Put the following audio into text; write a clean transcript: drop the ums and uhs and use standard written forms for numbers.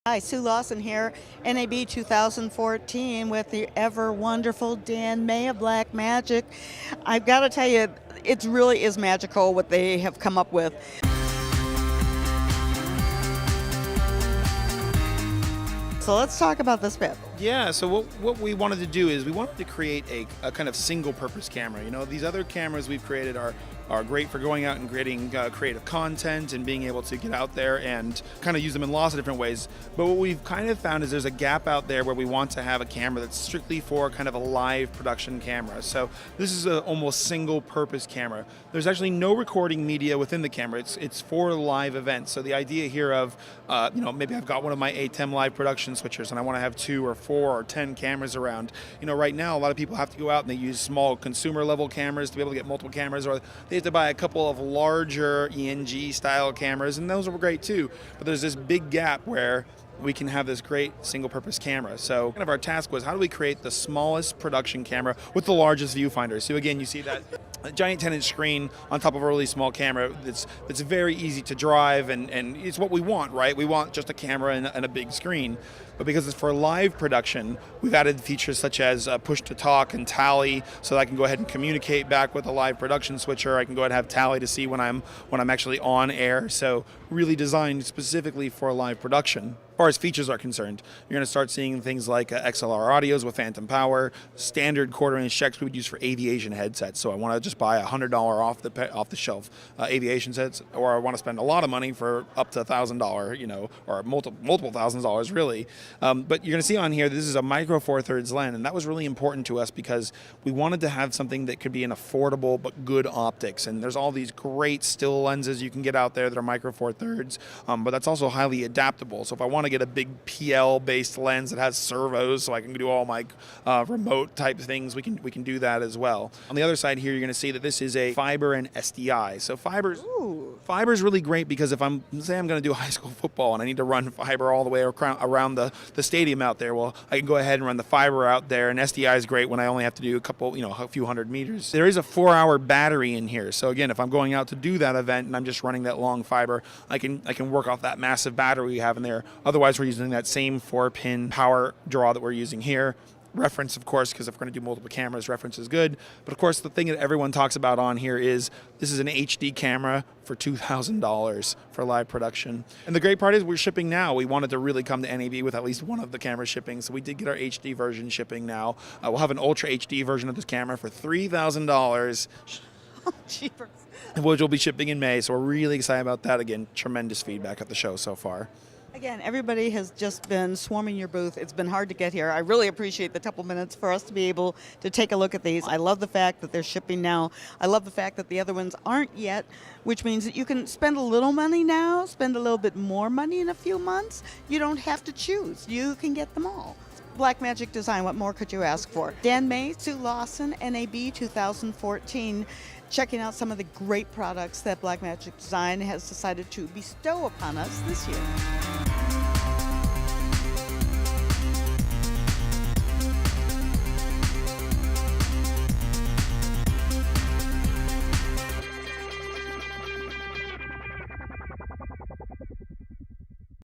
Hi, Sue Lawson here, NAB 2014 with the ever wonderful Dan May of Blackmagic. I've got to tell you, it really is magical what they have come up with. So let's talk about this bit. Yeah, so what we wanted to do is we wanted to create a kind of single purpose camera. You know, these other cameras we've created are great for going out and creating creative content and being able to get out there and kind of use them in lots of different ways. But what we've kind of found is there's a gap out there where we want to have a camera that's strictly for kind of a live production camera. So this is an almost single purpose camera. There's actually no recording media within the camera. It's for live events. So the idea here of, you know, maybe I've got one of my ATEM live production switchers and I want to have 2 or 4 or 10 cameras around. You know, right now a lot of people have to go out and they use small consumer level cameras to be able to get multiple cameras, or they have to buy a couple of larger ENG style cameras, and those are great too. But there's this big gap where we can have this great single purpose camera. So kind of our task was, how do we create the smallest production camera with the largest viewfinder? So again, you see that giant 10-inch screen on top of a really small camera that's very easy to drive, and it's what we want, right? We want just a camera and a big screen. But because it's for live production, we've added features such as push to talk and tally, so that I can go ahead and communicate back with a live production switcher. I can go ahead and have tally to see when I'm actually on air. So really designed specifically for live production. As far as features are concerned, you're going to start seeing things like XLR audios with phantom power, standard quarter-inch jacks we would use for aviation headsets. So I want to just buy $100 off the shelf aviation sets, or I want to spend a lot of money for up to $1,000, you know, or multiple thousands of dollars really. But you're going to see on here, this is a micro 4/3 lens, and that was really important to us because we wanted to have something that could be an affordable but good optics. And there's all these great still lenses you can get out there that are micro 4/3, but that's also highly adaptable. So if I want to get a big PL-based lens that has servos, so I can do all my remote type things, we can do that as well. On the other side here, you're going to see that this is a fiber and SDI. So fiber's really great because if I'm going to do high school football and I need to run fiber all the way around the stadium out there, well, I can go ahead and run the fiber out there, and SDI is great when I only have to do a few hundred meters. There is a 4-hour battery in here, so again, if I'm going out to do that event and I'm just running that long fiber, I can work off that massive battery we have in there. Otherwise, we're using that same 4-pin power draw that we're using here. Reference, of course, because if we're going to do multiple cameras, reference is good. But of course, the thing that everyone talks about on here is this is an HD camera for $2,000 for live production. And the great part is we're shipping now. We wanted to really come to NAB with at least one of the cameras shipping, so we did get our HD version shipping now. We'll have an Ultra HD version of this camera for $3,000. Cheaper. Which will be shipping in May, so we're really excited about that. Again, tremendous feedback at the show so far. Again, everybody has just been swarming your booth. It's been hard to get here. I really appreciate the couple minutes for us to be able to take a look at these. I love the fact that they're shipping now. I love the fact that the other ones aren't yet, which means that you can spend a little money now, spend a little bit more money in a few months. You don't have to choose. You can get them all. Blackmagic Design, what more could you ask for? Dan May, Sue Lawson, NAB 2014, checking out some of the great products that Blackmagic Design has decided to bestow upon us this year.